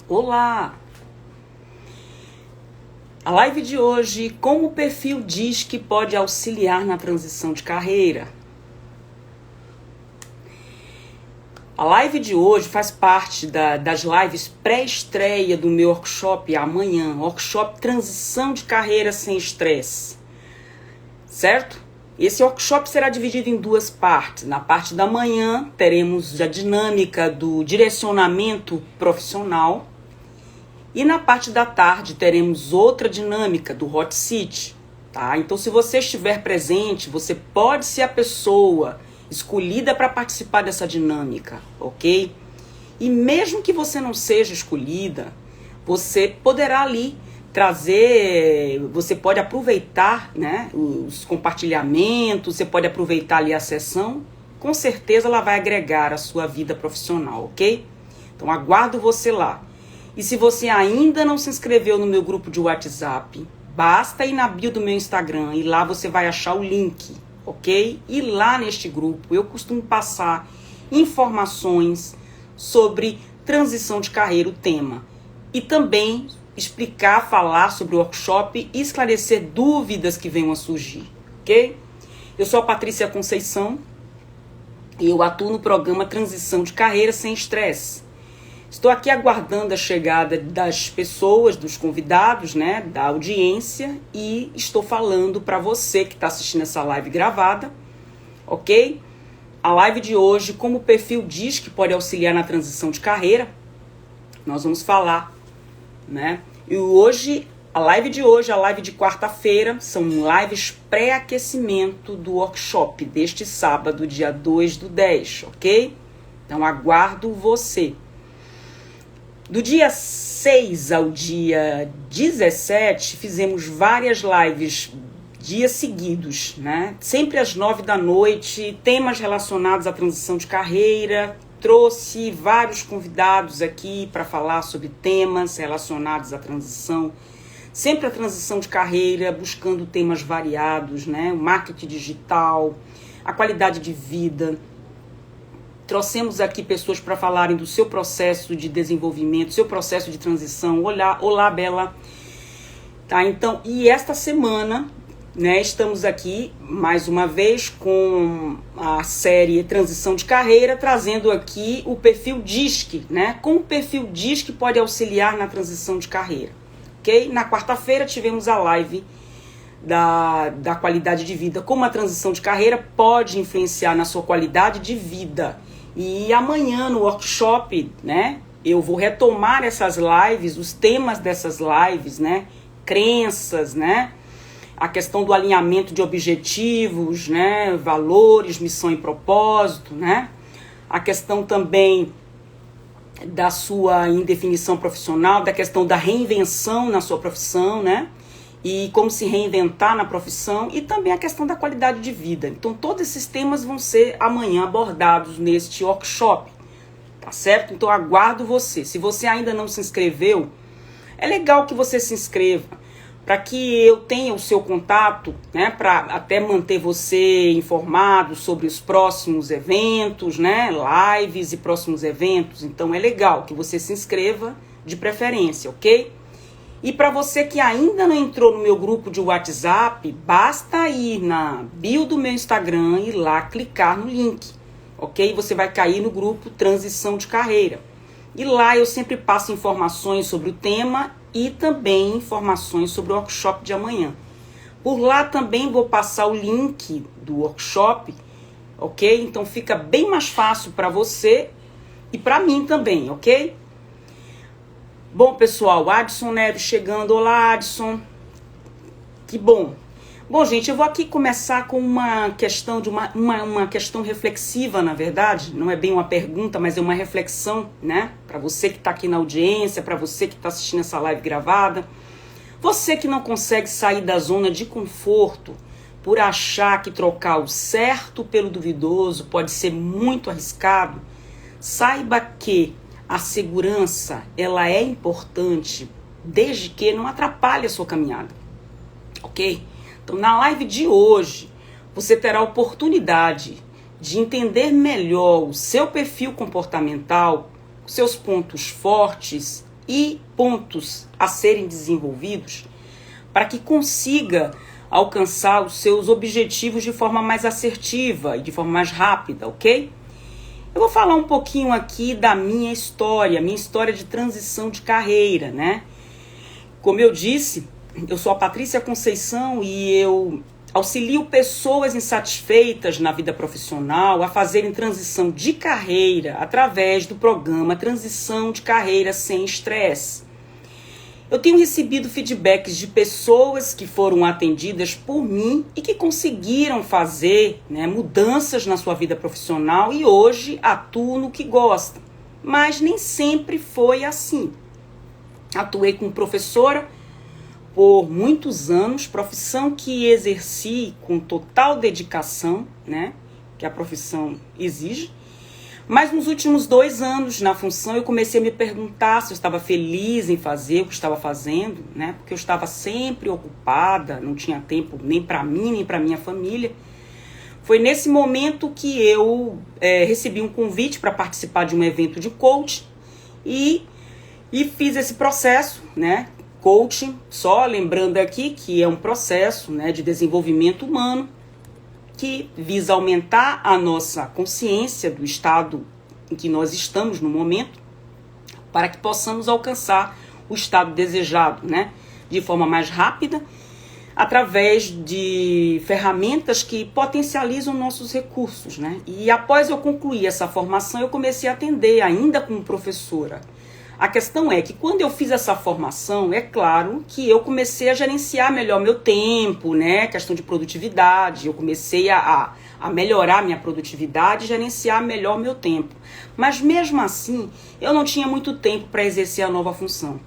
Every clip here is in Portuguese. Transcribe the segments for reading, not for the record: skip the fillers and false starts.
Olá! A live de hoje, como o perfil diz que pode auxiliar na transição de carreira. A live de hoje faz parte das lives pré-estreia do meu workshop amanhã, workshop Transição de Carreira Sem Estresse, certo? Esse workshop será dividido em duas partes. Na parte da manhã, teremos a dinâmica do direcionamento profissional. E na parte da tarde, teremos outra dinâmica do Hot Seat. Tá? Então, se você estiver presente, você pode ser a pessoa escolhida para participar dessa dinâmica, ok? E mesmo que você não seja escolhida, você poderá ali trazer, você pode aproveitar, né, os compartilhamentos, você pode aproveitar ali a sessão, com certeza ela vai agregar à sua vida profissional, ok? Então aguardo você lá. E se você ainda não se inscreveu no meu grupo de WhatsApp, basta ir na bio do meu Instagram e lá você vai achar o link, ok? E lá neste grupo eu costumo passar informações sobre transição de carreira, o tema, e também explicar, falar sobre o workshop e esclarecer dúvidas que venham a surgir, ok? Eu sou a Patrícia Conceição e eu atuo no programa Transição de Carreira Sem Estresse. Estou aqui aguardando a chegada das pessoas, dos convidados, né, da audiência, e estou falando para você que está assistindo essa live gravada, ok? A live de hoje, como o perfil diz que pode auxiliar na transição de carreira, nós vamos falar, né? E hoje, a live de quarta-feira, são lives pré-aquecimento do workshop deste sábado, dia 2/10, ok? Então, aguardo você. Do dia 6 ao dia 17, fizemos várias lives, dias seguidos, né? Sempre às 9 da noite, temas relacionados à transição de carreira. Trouxe vários convidados aqui para falar sobre temas relacionados à transição. Sempre a transição de carreira, buscando temas variados, né? O marketing digital, a qualidade de vida. Trouxemos aqui pessoas para falarem do seu processo de desenvolvimento, seu processo de transição. Olá, Bela. Tá, então, e esta semana, né, estamos aqui mais uma vez com a série Transição de Carreira, trazendo aqui o perfil DISC, né? Como o perfil DISC pode auxiliar na transição de carreira, ok? Na quarta-feira tivemos a live da qualidade de vida, como a transição de carreira pode influenciar na sua qualidade de vida. E amanhã no workshop, né, eu vou retomar essas lives, os temas dessas lives, né, crenças, né, a questão do alinhamento de objetivos, né, valores, missão e propósito, né, a questão também da sua indefinição profissional, da questão da reinvenção na sua profissão, né, e como se reinventar na profissão, e também a questão da qualidade de vida. Então, todos esses temas vão ser amanhã abordados neste workshop, tá certo? Então, aguardo você. Se você ainda não se inscreveu, é legal que você se inscreva, para que eu tenha o seu contato, né, para até manter você informado sobre os próximos eventos, né, lives e próximos eventos. Então, é legal que você se inscreva de preferência, ok? E para você que ainda não entrou no meu grupo de WhatsApp, basta ir na bio do meu Instagram e lá clicar no link, ok? Você vai cair no grupo Transição de Carreira. E lá eu sempre passo informações sobre o tema e também informações sobre o workshop de amanhã. Por lá também vou passar o link do workshop, ok? Então fica bem mais fácil para você e para mim também, ok? Bom, pessoal, Adson Neves chegando. Olá, Adson. Que bom. Bom, gente, eu vou aqui começar com uma questão uma questão reflexiva, na verdade. Não é bem uma pergunta, mas é uma reflexão, né? Para você que está aqui na audiência, para você que está assistindo essa live gravada. Você que não consegue sair da zona de conforto por achar que trocar o certo pelo duvidoso pode ser muito arriscado, saiba que a segurança, ela é importante desde que não atrapalhe a sua caminhada, ok? Então, na live de hoje, você terá a oportunidade de entender melhor o seu perfil comportamental, os seus pontos fortes e pontos a serem desenvolvidos para que consiga alcançar os seus objetivos de forma mais assertiva e de forma mais rápida, ok? Eu vou falar um pouquinho aqui da minha história de transição de carreira, né? Como eu disse, eu sou a Patrícia Conceição e eu auxilio pessoas insatisfeitas na vida profissional a fazerem transição de carreira através do programa Transição de Carreira Sem Estresse. Eu tenho recebido feedbacks de pessoas que foram atendidas por mim e que conseguiram fazer, né, mudanças na sua vida profissional e hoje atuam no que gostam. Mas nem sempre foi assim. Atuei como professora por muitos anos, profissão que exerci com total dedicação, né, que a profissão exige. Mas nos últimos 2 anos na função eu comecei a me perguntar se eu estava feliz em fazer o que estava fazendo, né, porque eu estava sempre ocupada, não tinha tempo nem para mim, nem para minha família. Foi nesse momento que eu recebi um convite para participar de um evento de coaching e fiz esse processo, né, coaching, só lembrando aqui que é um processo, né, de desenvolvimento humano que visa aumentar a nossa consciência do estado em que nós estamos no momento para que possamos alcançar o estado desejado, né, de forma mais rápida, através de ferramentas que potencializam nossos recursos, né? E após eu concluir essa formação, eu comecei a atender ainda como professora. A questão é que quando eu fiz essa formação, é claro que eu comecei a gerenciar melhor meu tempo, né? Questão de produtividade, eu comecei a melhorar minha produtividade e gerenciar melhor meu tempo. Mas mesmo assim, eu não tinha muito tempo para exercer a nova função,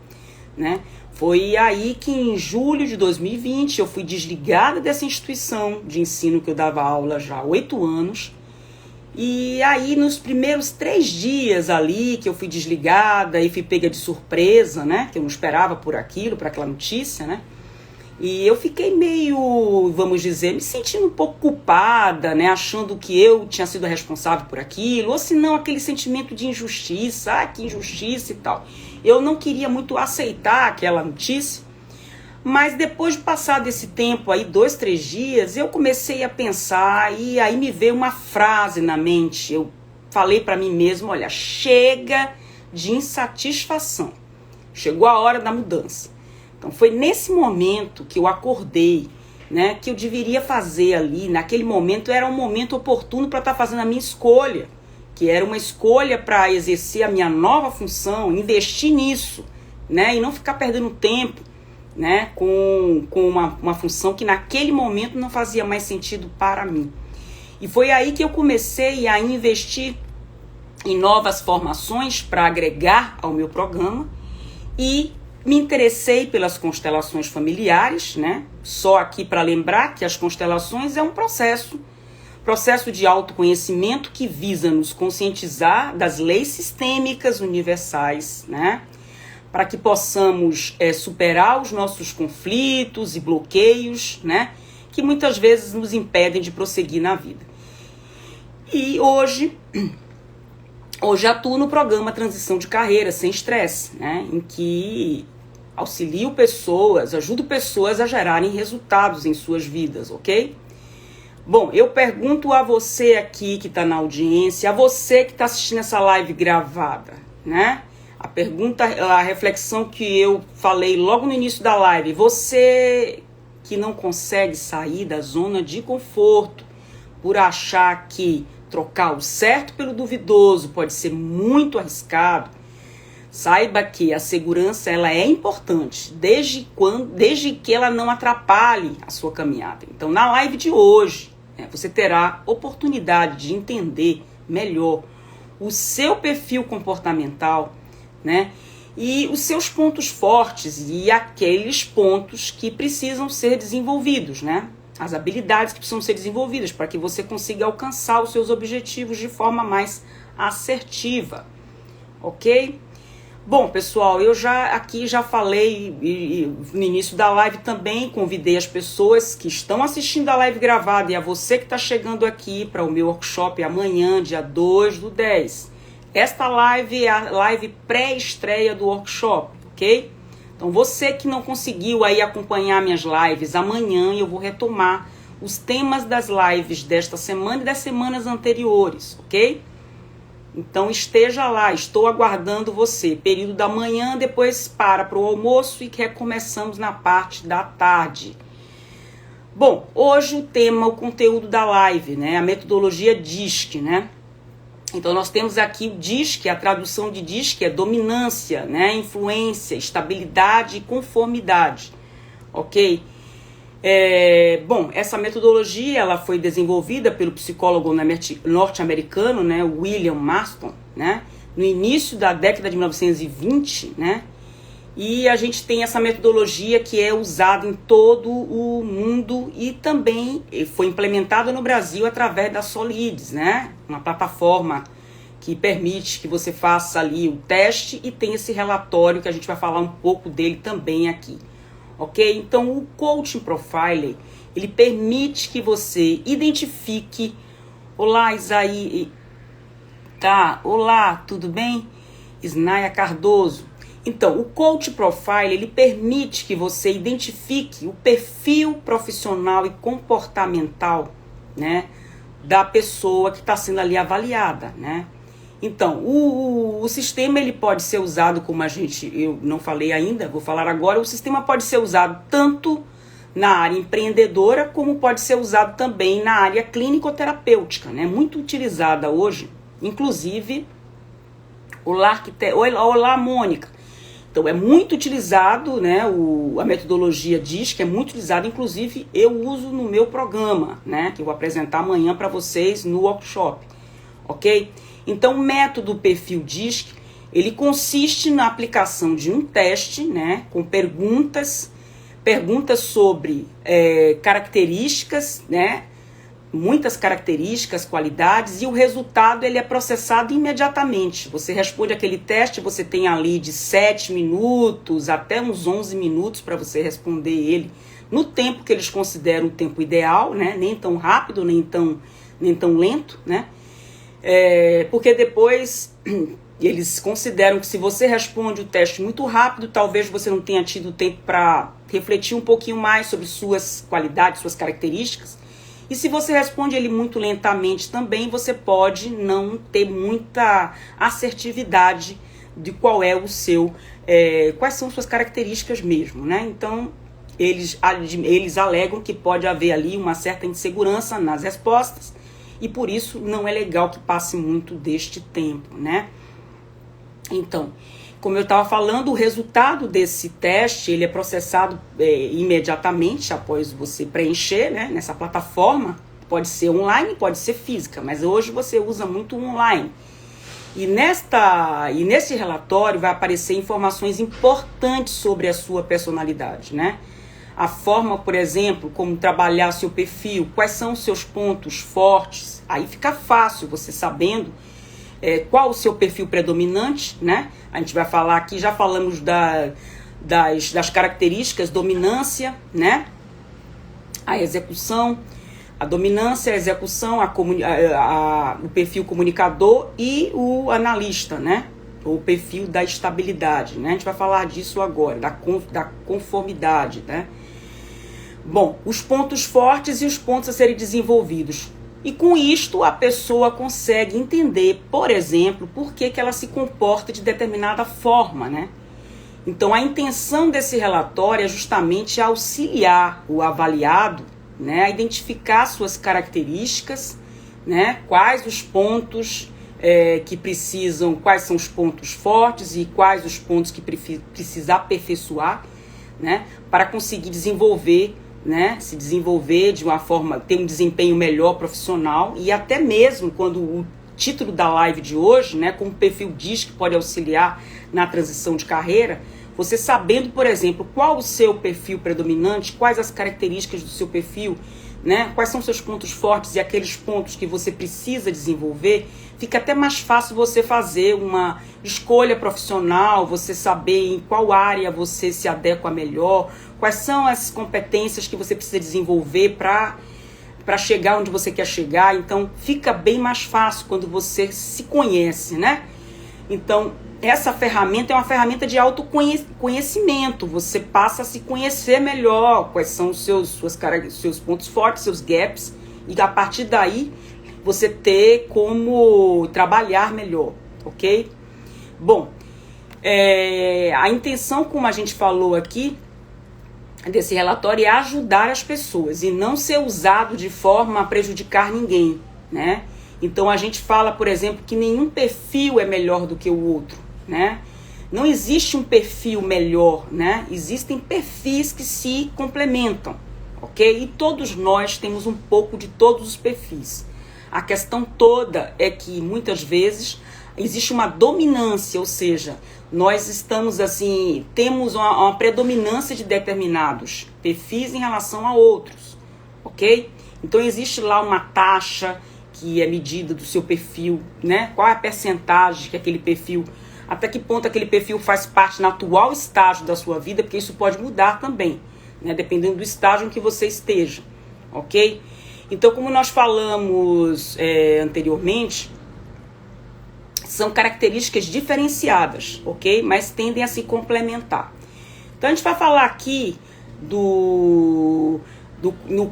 né? Foi aí que em julho de 2020 eu fui desligada dessa instituição de ensino que eu dava aula já há 8 anos. E aí nos primeiros 3 dias ali que eu fui desligada e fui pega de surpresa, né? Que eu não esperava por aquilo, por aquela notícia, né? E eu fiquei meio, vamos dizer, me sentindo um pouco culpada, né? Achando que eu tinha sido responsável por aquilo, ou se não aquele sentimento de injustiça, que injustiça e tal. Eu não queria muito aceitar aquela notícia. Mas depois de passar desse tempo aí, 2, 3 dias, eu comecei a pensar e aí me veio uma frase na mente. Eu falei para mim mesma, olha, chega de insatisfação. Chegou a hora da mudança. Então foi nesse momento que eu acordei, né, que eu deveria fazer ali, naquele momento era um momento oportuno para estar fazendo a minha escolha, que era uma escolha para exercer a minha nova função, investir nisso, né, e não ficar perdendo tempo, né, com uma função que naquele momento não fazia mais sentido para mim. E foi aí que eu comecei a investir em novas formações para agregar ao meu programa e me interessei pelas constelações familiares, né? Só aqui para lembrar que as constelações é um processo de autoconhecimento que visa nos conscientizar das leis sistêmicas universais, né? Para que possamos superar os nossos conflitos e bloqueios, né, que muitas vezes nos impedem de prosseguir na vida. E hoje atuo no programa Transição de Carreira Sem Estresse, né, em que auxilio pessoas, ajudo pessoas a gerarem resultados em suas vidas, ok? Bom, eu pergunto a você aqui que está na audiência, a você que está assistindo essa live gravada, né? A pergunta, a reflexão que eu falei logo no início da live, você que não consegue sair da zona de conforto por achar que trocar o certo pelo duvidoso pode ser muito arriscado, saiba que a segurança ela é importante, desde que ela não atrapalhe a sua caminhada. Então, na live de hoje, você terá oportunidade de entender melhor o seu perfil comportamental, né? E os seus pontos fortes e aqueles pontos que precisam ser desenvolvidos, né? As habilidades que precisam ser desenvolvidas para que você consiga alcançar os seus objetivos de forma mais assertiva, ok? Bom, pessoal, eu já falei e no início da live também convidei as pessoas que estão assistindo a live gravada e a você que está chegando aqui para o meu workshop amanhã, dia 2/10. Esta live é a live pré-estreia do workshop, ok? Então você que não conseguiu aí acompanhar minhas lives, amanhã eu vou retomar os temas das lives desta semana e das semanas anteriores, ok? Então esteja lá, estou aguardando você. Período da manhã, depois para o almoço e recomeçamos na parte da tarde. Bom, hoje o tema, o conteúdo da live, né? A metodologia DISC, né? Então nós temos aqui o DISC, a tradução de DISC é dominância, né? Influência, estabilidade e conformidade, ok? Bom, essa metodologia ela foi desenvolvida pelo psicólogo norte-americano, né, William Marston, né, no início da década de 1920, né, e a gente tem essa metodologia que é usada em todo o mundo e também foi implementada no Brasil através da Solides, né, uma plataforma que permite que você faça ali o teste e tem esse relatório que a gente vai falar um pouco dele também aqui. Ok? Então, o Coaching Profiler, ele permite que você identifique... Olá, Isaí. Tá, olá, tudo bem? Isnaia Cardoso. Então, o Coaching Profiler, ele permite que você identifique o perfil profissional e comportamental, né, da pessoa que está sendo ali avaliada, né? Então, o sistema ele pode ser usado, como eu não falei ainda, vou falar agora, o sistema pode ser usado tanto na área empreendedora, como pode ser usado também na área clínico-terapêutica, né? Muito utilizada hoje, inclusive, olá, Mônica. Então, é muito utilizado, né? A metodologia DISC é muito utilizada, inclusive, eu uso no meu programa, né? Que eu vou apresentar amanhã para vocês no workshop, ok? Então, o método perfil DISC, ele consiste na aplicação de um teste, né, com perguntas sobre características, né, muitas características, qualidades, e o resultado ele é processado imediatamente. Você responde aquele teste, você tem ali de 7 minutos até uns 11 minutos para você responder ele no tempo que eles consideram o tempo ideal, né, nem tão rápido, nem tão lento, né. Porque depois eles consideram que se você responde o teste muito rápido, talvez você não tenha tido tempo para refletir um pouquinho mais sobre suas qualidades, suas características. E se você responde ele muito lentamente também, você pode não ter muita assertividade de qual é o seu, quais são suas características mesmo, né? Então, eles alegam que pode haver ali uma certa insegurança nas respostas, e por isso não é legal que passe muito deste tempo, né? Então, como eu estava falando, o resultado desse teste, ele é processado imediatamente após você preencher, né? Nessa plataforma, pode ser online, pode ser física, mas hoje você usa muito online. E nesse relatório vai aparecer informações importantes sobre a sua personalidade, né? A forma, por exemplo, como trabalhar seu perfil, quais são os seus pontos fortes. Aí fica fácil você sabendo qual o seu perfil predominante, né? A gente vai falar aqui, já falamos das características, dominância, né? A execução, a dominância, a execução, o perfil comunicador e o analista, né? O perfil da estabilidade, né? A gente vai falar disso agora, da conformidade, né? Bom, os pontos fortes e os pontos a serem desenvolvidos. E com isto a pessoa consegue entender, por exemplo, por que ela se comporta de determinada forma, né? Então a intenção desse relatório é justamente auxiliar o avaliado, né, a identificar suas características, né, quais os pontos que precisam, quais são os pontos fortes e quais os pontos que precisa aperfeiçoar, né, para conseguir desenvolver, né, se desenvolver de uma forma, ter um desempenho melhor profissional. E até mesmo quando o título da live de hoje, né, como o perfil diz que pode auxiliar na transição de carreira, você sabendo, por exemplo, qual o seu perfil predominante, quais as características do seu perfil, né, quais são seus pontos fortes e aqueles pontos que você precisa desenvolver, fica até mais fácil você fazer uma escolha profissional, você saber em qual área você se adequa melhor, quais são as competências que você precisa desenvolver para chegar onde você quer chegar. Então fica bem mais fácil quando você se conhece, né? Então, essa ferramenta é uma ferramenta de autoconhecimento. Você passa a se conhecer melhor, quais são os seus pontos fortes, seus gaps, e a partir daí você ter como trabalhar melhor, ok? Bom, a intenção, como a gente falou aqui, desse relatório é ajudar as pessoas e não ser usado de forma a prejudicar ninguém, né? Então a gente fala, por exemplo, que nenhum perfil é melhor do que o outro, né? Não existe um perfil melhor, né? Existem perfis que se complementam, ok? E todos nós temos um pouco de todos os perfis. A questão toda é que muitas vezes existe uma dominância, ou seja, nós estamos assim, temos uma predominância de determinados perfis em relação a outros, ok? Então existe lá uma taxa que é medida do seu perfil, né? Qual é a percentagem que aquele perfil, até que ponto aquele perfil faz parte no atual estágio da sua vida, porque isso pode mudar também, né? Dependendo do estágio em que você esteja, ok? Então, como nós falamos anteriormente, são características diferenciadas, ok? Mas tendem a se complementar. Então, a gente vai falar aqui no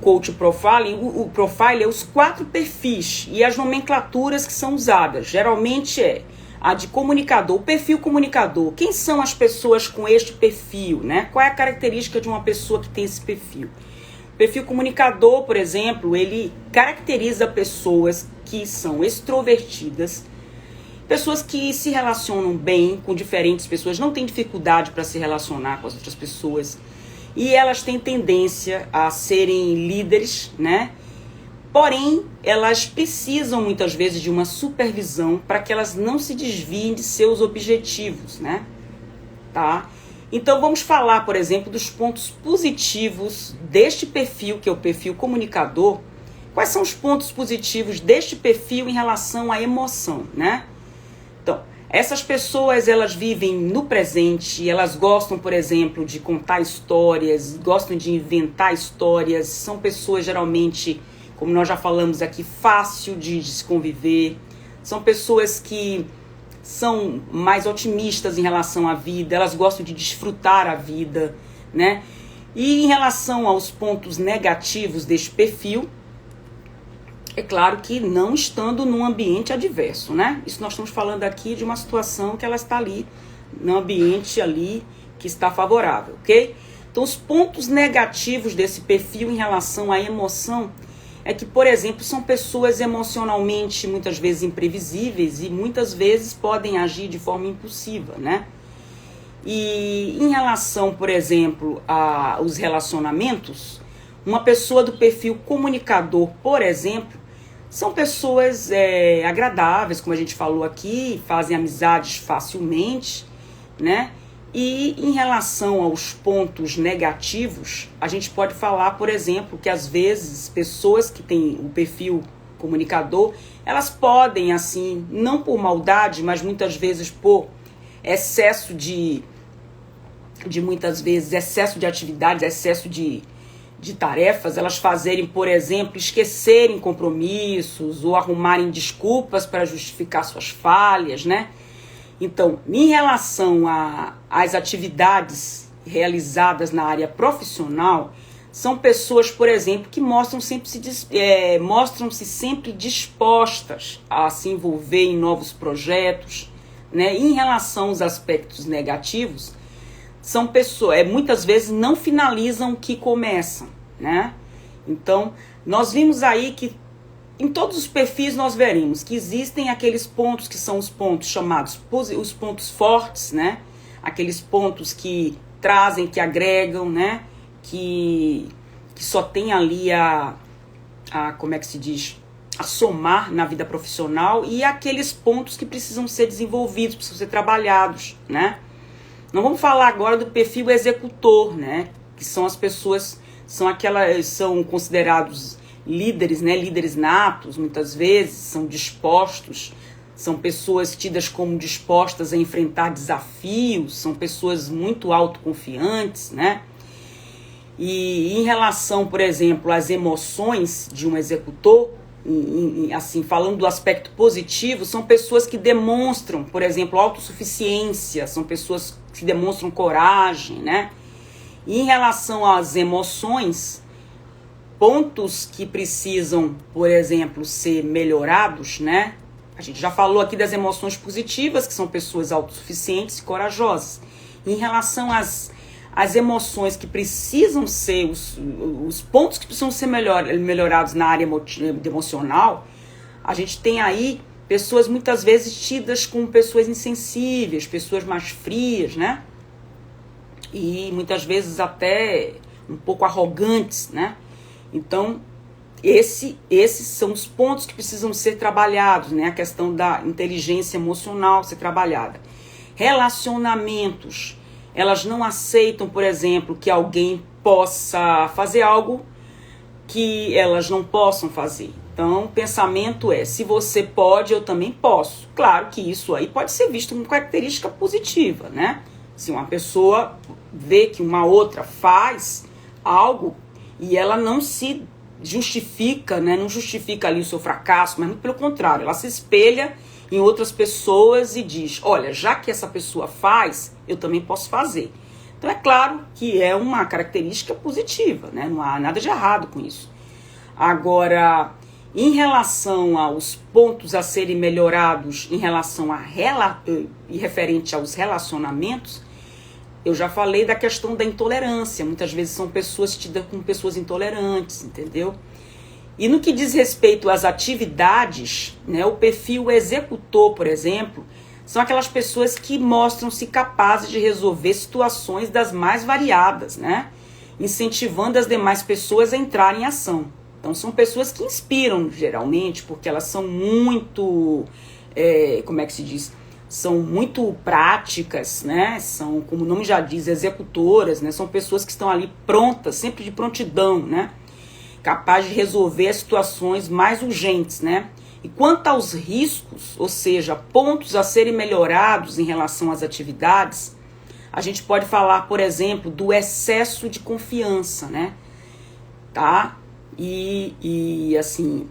Coach Profiling, o Profile é os 4 perfis e as nomenclaturas que são usadas. Geralmente é a de comunicador, o perfil comunicador. Quem são as pessoas com este perfil, né? Qual é a característica de uma pessoa que tem esse perfil? O perfil comunicador, por exemplo, ele caracteriza pessoas que são extrovertidas, pessoas que se relacionam bem com diferentes pessoas, não têm dificuldade para se relacionar com as outras pessoas. E elas têm tendência a serem líderes, né? Porém, elas precisam muitas vezes de uma supervisão para que elas não se desviem de seus objetivos, né? Tá? Então, vamos falar, por exemplo, dos pontos positivos deste perfil, que é o perfil comunicador. Quais são os pontos positivos deste perfil em relação à emoção, né? Então, essas pessoas, elas vivem no presente, elas gostam, por exemplo, de contar histórias, gostam de inventar histórias, são pessoas geralmente, como nós já falamos aqui, fácil de se conviver, são pessoas que são mais otimistas em relação à vida, elas gostam de desfrutar a vida, né? E em relação aos pontos negativos deste perfil, é claro que não estando num ambiente adverso, né? Isso nós estamos falando aqui de uma situação que ela está ali, num ambiente ali que está favorável, ok? Então, os pontos negativos desse perfil em relação à emoção é que, por exemplo, são pessoas emocionalmente muitas vezes imprevisíveis e muitas vezes podem agir de forma impulsiva, né? E em relação, por exemplo, aos relacionamentos, uma pessoa do perfil comunicador, por exemplo, são pessoas agradáveis, como a gente falou aqui, fazem amizades facilmente, né? E em relação aos pontos negativos, a gente pode falar, por exemplo, que às vezes pessoas que têm o perfil comunicador, elas podem, assim, não por maldade, mas muitas vezes por excesso de muitas vezes, excesso de atividades, excesso de tarefas, elas fazerem, por exemplo, esquecerem compromissos ou arrumarem desculpas para justificar suas falhas, né? Então, em relação às atividades realizadas na área profissional, são pessoas, por exemplo, que mostram-se sempre dispostas a se envolver em novos projetos, né? Em relação aos aspectos negativos, são pessoas, muitas vezes não finalizam o que começam, né? Então, nós vimos aí que em todos os perfis nós veremos que existem aqueles pontos que são os pontos chamados os pontos fortes, né? Aqueles pontos que trazem, que agregam, né? Que só tem ali como é que se diz? A somar na vida profissional, e aqueles pontos que precisam ser desenvolvidos, precisam ser trabalhados, né? Não vamos falar agora do perfil executor, né? Que são as pessoas, são considerados líderes, né? Líderes natos, muitas vezes, são dispostos, são pessoas tidas como dispostas a enfrentar desafios, são pessoas muito autoconfiantes, né? E em relação, por exemplo, às emoções de um executor, assim, falando do aspecto positivo, são pessoas que demonstram, por exemplo, autossuficiência, são pessoas que demonstram coragem, né? E em relação às emoções, pontos que precisam, por exemplo, ser melhorados, né? A gente já falou aqui das emoções positivas, que são pessoas autossuficientes e corajosas. Em relação às emoções que precisam ser, os pontos que precisam ser melhorados na área emocional, a gente tem aí pessoas muitas vezes tidas como pessoas insensíveis, pessoas mais frias, né? E muitas vezes até um pouco arrogantes, né? Então, esses são os pontos que precisam ser trabalhados, né? A questão da inteligência emocional ser trabalhada. Relacionamentos. Elas não aceitam, por exemplo, que alguém possa fazer algo que elas não possam fazer. Então, o pensamento é, se você pode, eu também posso. Claro que isso aí pode ser visto como característica positiva, né? Se uma pessoa vê que uma outra faz algo e ela não se justifica, né? Não justifica ali o seu fracasso, mas muito pelo contrário, ela se espelha em outras pessoas e diz, olha, já que essa pessoa faz, eu também posso fazer. Então é claro que é uma característica positiva, né? Não há nada de errado com isso. Agora, em relação aos pontos a serem melhorados, em relação e referente aos relacionamentos, eu já falei da questão da intolerância. Muitas vezes são pessoas tidas como pessoas intolerantes, entendeu? E no que diz respeito às atividades, né, o perfil executor, por exemplo, são aquelas pessoas que mostram-se capazes de resolver situações das mais variadas, né? Incentivando as demais pessoas a entrarem em ação. Então são pessoas que inspiram, geralmente, porque elas são muito, como é que se diz? São muito práticas, né? São, como o nome já diz, executoras, né? São pessoas que estão ali prontas, sempre de prontidão, né? Capazes de resolver as situações mais urgentes, né? E quanto aos riscos, ou seja, pontos a serem melhorados em relação às atividades, a gente pode falar, por exemplo, do excesso de confiança, né? Tá? E assim,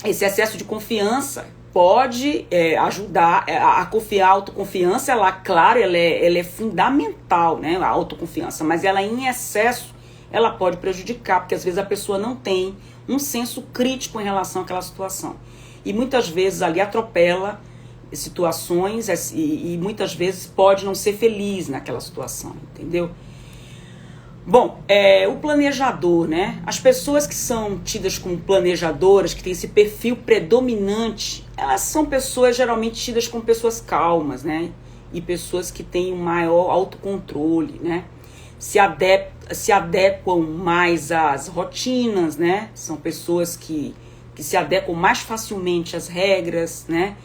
esse excesso de confiança pode ajudar a confiar. A autoconfiança, ela, claro, ela é fundamental, né? A autoconfiança, mas ela em excesso, ela pode prejudicar, porque às vezes a pessoa não tem um senso crítico em relação àquela situação. E muitas vezes ali atropela situações e muitas vezes pode não ser feliz naquela situação, entendeu? Bom, o planejador, né? As pessoas que são tidas como planejadoras, que têm esse perfil predominante, elas são pessoas geralmente tidas como pessoas calmas, né? E pessoas que têm um maior autocontrole, né? Se adequam mais às rotinas, né? São pessoas que se adequam mais facilmente às regras, né?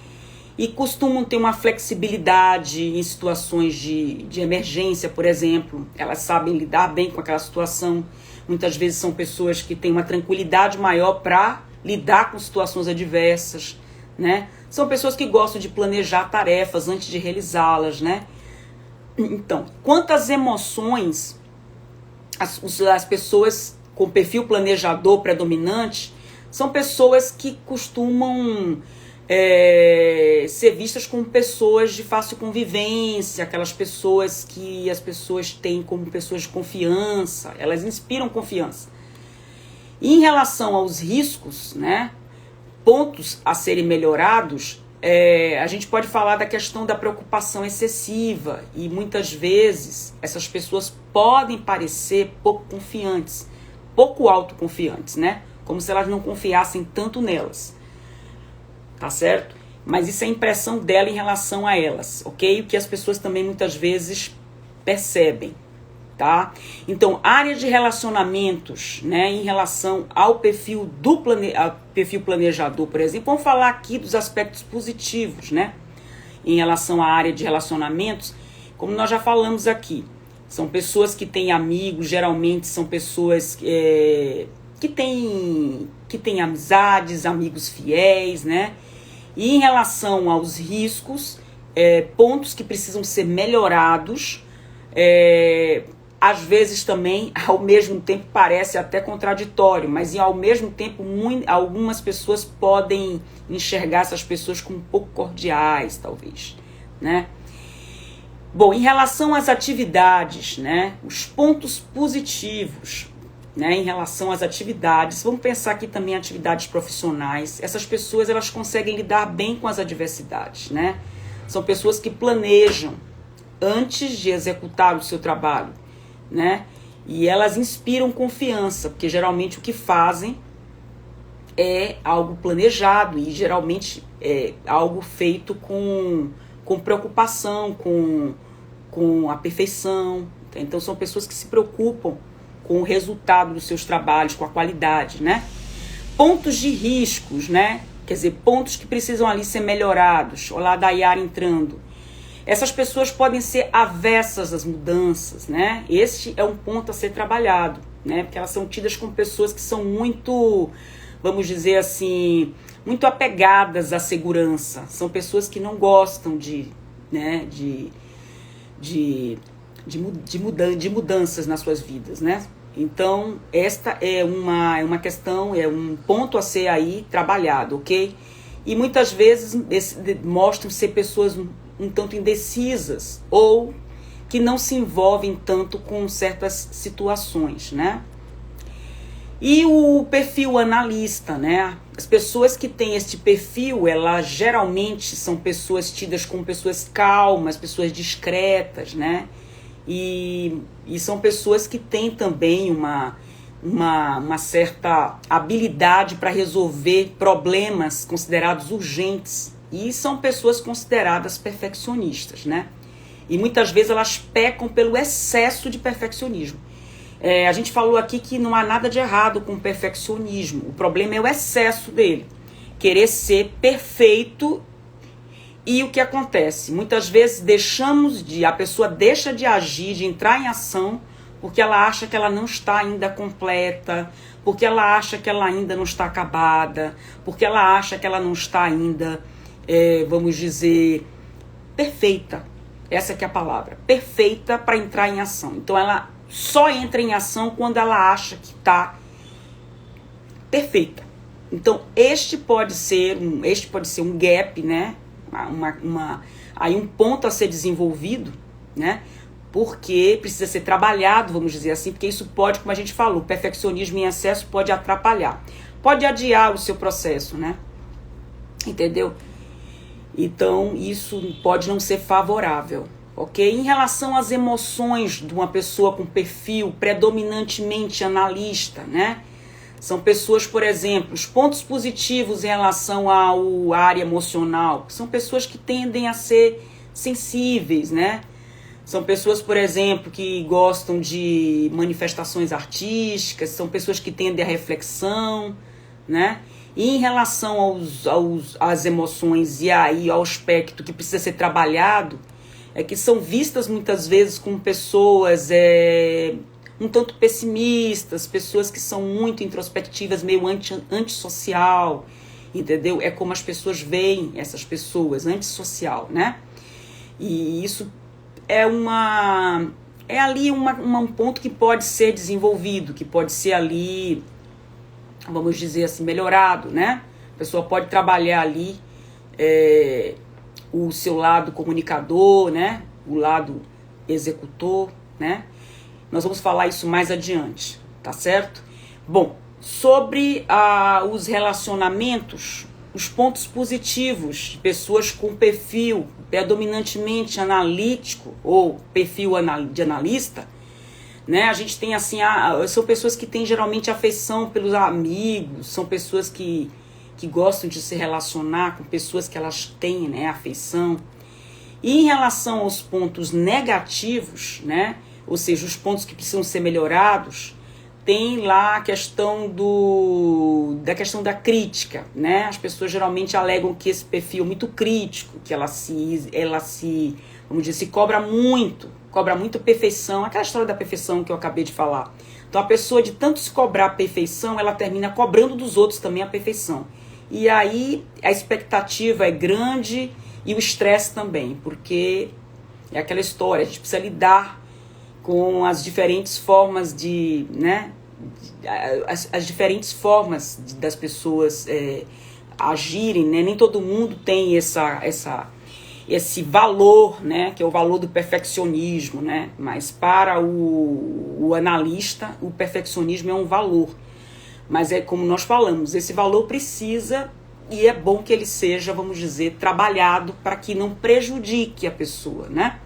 E costumam ter uma flexibilidade em situações de emergência, por exemplo. Elas sabem lidar bem com aquela situação. Muitas vezes são pessoas que têm uma tranquilidade maior para lidar com situações adversas, né? São pessoas que gostam de planejar tarefas antes de realizá-las, né? Então, quanto às emoções, as pessoas com perfil planejador predominante são pessoas que costumam ser vistas como pessoas de fácil convivência, aquelas pessoas que as pessoas têm como pessoas de confiança, elas inspiram confiança. E em relação aos riscos, né, pontos a serem melhorados, a gente pode falar da questão da preocupação excessiva, e muitas vezes essas pessoas podem parecer pouco confiantes, pouco autoconfiantes, né? Como se elas não confiassem tanto nelas, tá certo? Mas isso é a impressão dela em relação a elas, ok? O que as pessoas também muitas vezes percebem, tá? Então, área de relacionamentos, né, em relação ao perfil perfil planejador, por exemplo, vamos falar aqui dos aspectos positivos, né, em relação à área de relacionamentos, como nós já falamos aqui, são pessoas que têm amigos, geralmente são pessoas que têm amizades, amigos fiéis, né, e em relação aos riscos, pontos que precisam ser melhorados, às vezes também, ao mesmo tempo, parece até contraditório, mas ao mesmo tempo, algumas pessoas podem enxergar essas pessoas como um pouco cordiais, talvez, né? Bom, em relação às atividades, né, os pontos positivos, né, em relação às atividades, vamos pensar aqui também em atividades profissionais. Essas pessoas, elas conseguem lidar bem com as adversidades, né? São pessoas que planejam antes de executar o seu trabalho, né? E elas inspiram confiança, porque geralmente o que fazem é algo planejado e geralmente é algo feito com preocupação, com a perfeição. Então são pessoas que se preocupam com o resultado dos seus trabalhos, com a qualidade, né? Pontos de riscos, né? Quer dizer, pontos que precisam ali ser melhorados. Olá, Dayara entrando. Essas pessoas podem ser avessas às mudanças, né? Este é um ponto a ser trabalhado, né? Porque elas são tidas como pessoas que são muito, vamos dizer assim, muito apegadas à segurança. São pessoas que não gostam de mudanças nas suas vidas, né? Então, esta é uma questão, é um ponto a ser aí trabalhado, ok? E muitas vezes mostram ser pessoas um tanto indecisas ou que não se envolvem tanto com certas situações, né? E o perfil analista, né? As pessoas que têm este perfil, elas geralmente são pessoas tidas como pessoas calmas, pessoas discretas, né? E são pessoas que têm também uma certa habilidade para resolver problemas considerados urgentes. E são pessoas consideradas perfeccionistas, né? E muitas vezes elas pecam pelo excesso de perfeccionismo. A gente falou aqui que não há nada de errado com o perfeccionismo. O problema é o excesso dele. Querer ser perfeito. E o que acontece? Muitas vezes a pessoa deixa de agir, de entrar em ação, porque ela acha que ela não está ainda completa, porque ela acha que ela ainda não está acabada, porque ela acha que ela não está ainda, vamos dizer, perfeita. Essa que é a palavra. Perfeita para entrar em ação. Então ela só entra em ação quando ela acha que está perfeita. Então este pode ser um gap, né? Aí um ponto a ser desenvolvido, né? Porque precisa ser trabalhado, vamos dizer assim, porque isso pode, como a gente falou, o perfeccionismo em excesso pode atrapalhar, pode adiar o seu processo, né? Entendeu? Então isso pode não ser favorável, ok? Em relação às emoções de uma pessoa com perfil predominantemente analista, né? São pessoas, por exemplo, os pontos positivos em relação à área emocional, são pessoas que tendem a ser sensíveis, né? São pessoas, por exemplo, que gostam de manifestações artísticas, são pessoas que tendem à reflexão, né? E em relação às emoções e aí ao aspecto que precisa ser trabalhado, é que são vistas muitas vezes como pessoas um tanto pessimistas, pessoas que são muito introspectivas, meio antissocial, entendeu? É como as pessoas veem essas pessoas, antissocial, né? E isso é ali um ponto que pode ser desenvolvido, que pode ser ali, vamos dizer assim, melhorado, né? A pessoa pode trabalhar ali o seu lado comunicador, né? O lado executor, né? Nós vamos falar isso mais adiante, tá certo? Bom, sobre os relacionamentos, os pontos positivos de pessoas com perfil predominantemente analítico ou perfil de analista, né? A gente tem assim, são pessoas que têm geralmente afeição pelos amigos, são pessoas que gostam de se relacionar com pessoas que elas têm, né, afeição. E em relação aos pontos negativos, né? Ou seja, os pontos que precisam ser melhorados, tem lá a questão da crítica, né? As pessoas geralmente alegam que esse perfil é muito crítico, que ela se, vamos dizer, se cobra muito perfeição, aquela história da perfeição que eu acabei de falar. Então a pessoa, de tanto se cobrar a perfeição, ela termina cobrando dos outros também a perfeição. E aí a expectativa é grande e o estresse também, porque é aquela história, a gente precisa lidar com as diferentes formas de, né, as diferentes formas das pessoas agirem, né? Nem todo mundo tem esse valor, né, que é o valor do perfeccionismo, né? Mas para o analista, o perfeccionismo é um valor. Mas é como nós falamos, esse valor precisa, e é bom que ele seja, vamos dizer, trabalhado para que não prejudique a pessoa, né?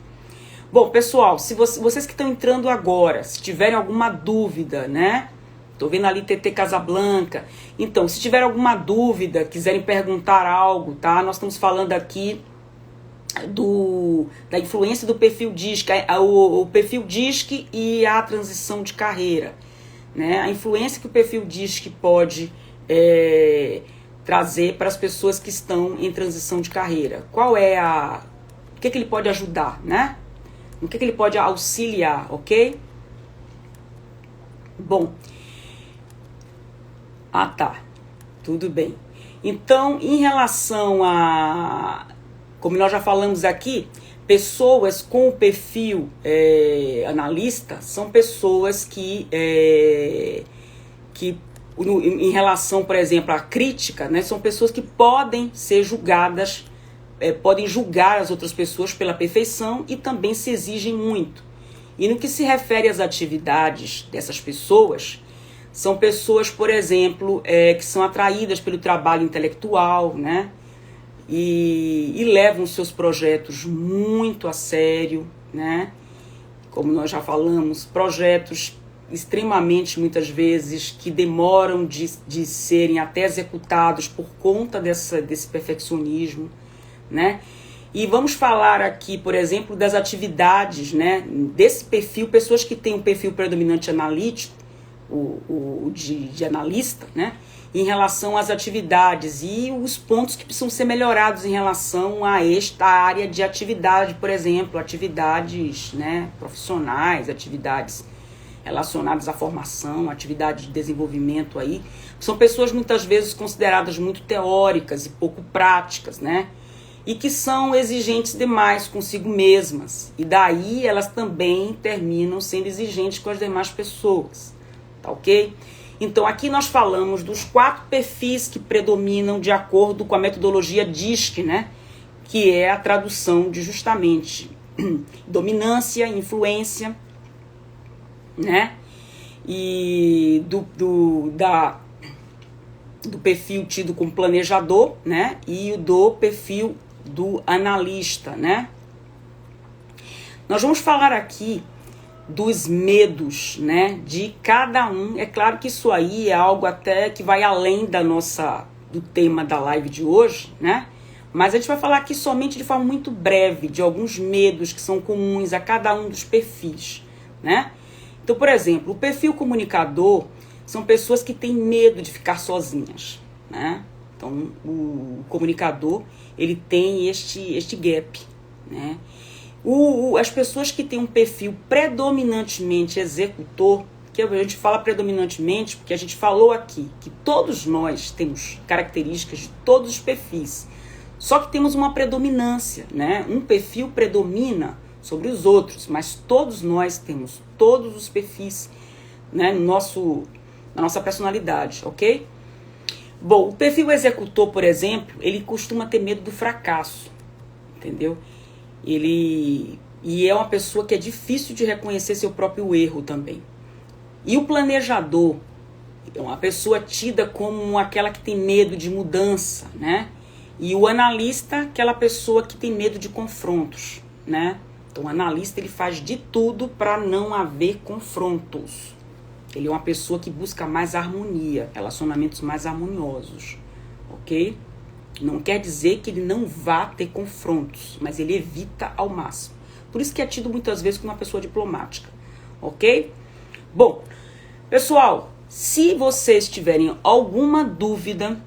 Bom, pessoal, se vocês que estão entrando agora, se tiverem alguma dúvida, né? Tô vendo ali TT Casablanca. Então, se tiver alguma dúvida, quiserem perguntar algo, tá? Nós estamos falando aqui da influência do perfil DISC, o perfil DISC e a transição de carreira, né? A influência que o perfil DISC pode trazer para as pessoas que estão em transição de carreira. Qual é o que ele pode ajudar, né? O que ele pode auxiliar, ok? Bom, tá, tudo bem. Então, em relação como nós já falamos aqui, pessoas com o perfil analista são pessoas que em relação, por exemplo, à crítica, né, são pessoas que podem ser julgadas, podem julgar as outras pessoas pela perfeição e também se exigem muito. E no que se refere às atividades dessas pessoas, são pessoas, por exemplo, que são atraídas pelo trabalho intelectual, né? E levam seus projetos muito a sério, né? Como nós já falamos, projetos extremamente, muitas vezes, que demoram de serem até executados por conta desse perfeccionismo, né? E vamos falar aqui, por exemplo, das atividades, né, desse perfil, pessoas que têm um perfil predominante analítico, de analista, né, em relação às atividades e os pontos que precisam ser melhorados em relação a esta área de atividade, por exemplo, atividades, né, profissionais, atividades relacionadas à formação, atividades de desenvolvimento aí. São pessoas muitas vezes consideradas muito teóricas e pouco práticas, né? E que são exigentes demais consigo mesmas. E daí elas também terminam sendo exigentes com as demais pessoas. Tá ok? Então aqui nós falamos dos 4 perfis que predominam de acordo com a metodologia DISC, né? Que é a tradução de justamente dominância, influência, né? E do perfil tido como planejador, né? E do perfil do analista, né? Nós vamos falar aqui dos medos, né, de cada um. É claro que isso aí é algo até que vai além do tema da live de hoje, né? Mas a gente vai falar aqui somente de forma muito breve de alguns medos que são comuns a cada um dos perfis, né? Então, por exemplo, o perfil comunicador são pessoas que têm medo de ficar sozinhas, né? Então, o comunicador, ele tem este gap, né? As pessoas que têm um perfil predominantemente executor, que a gente fala predominantemente porque a gente falou aqui que todos nós temos características de todos os perfis, só que temos uma predominância, né? Um perfil predomina sobre os outros, mas todos nós temos todos os perfis, né, na nossa personalidade, ok? Bom, o perfil executor, por exemplo, ele costuma ter medo do fracasso, entendeu? E é uma pessoa que é difícil de reconhecer seu próprio erro também. E o planejador é uma pessoa tida como aquela que tem medo de mudança, né? E o analista, aquela pessoa que tem medo de confrontos, né? Então o analista, ele faz de tudo para não haver confrontos. Ele é uma pessoa que busca mais harmonia, relacionamentos mais harmoniosos, ok? Não quer dizer que ele não vá ter confrontos, mas ele evita ao máximo. Por isso que é tido muitas vezes como uma pessoa diplomática, ok? Bom, pessoal, se vocês tiverem alguma dúvida,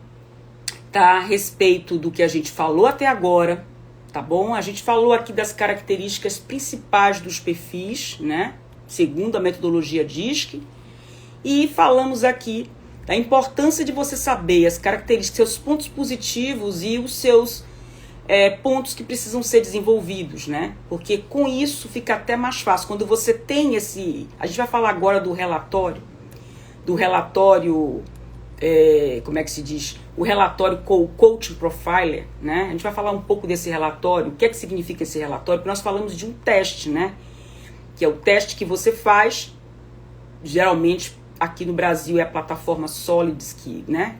tá, a respeito do que a gente falou até agora, tá bom? A gente falou aqui das características principais dos perfis, né? Segundo a metodologia DISC. E falamos aqui da importância de você saber as características, seus pontos positivos e os seus pontos que precisam ser desenvolvidos, né? Porque com isso fica até mais fácil. Quando você tem esse... A gente vai falar agora do relatório, como é que se diz? O relatório Coaching Profiler, né? A gente vai falar um pouco desse relatório. O que é que significa esse relatório? Porque nós falamos de um teste, né? Que é o teste que você faz, geralmente aqui no Brasil é a plataforma Solids, que, né?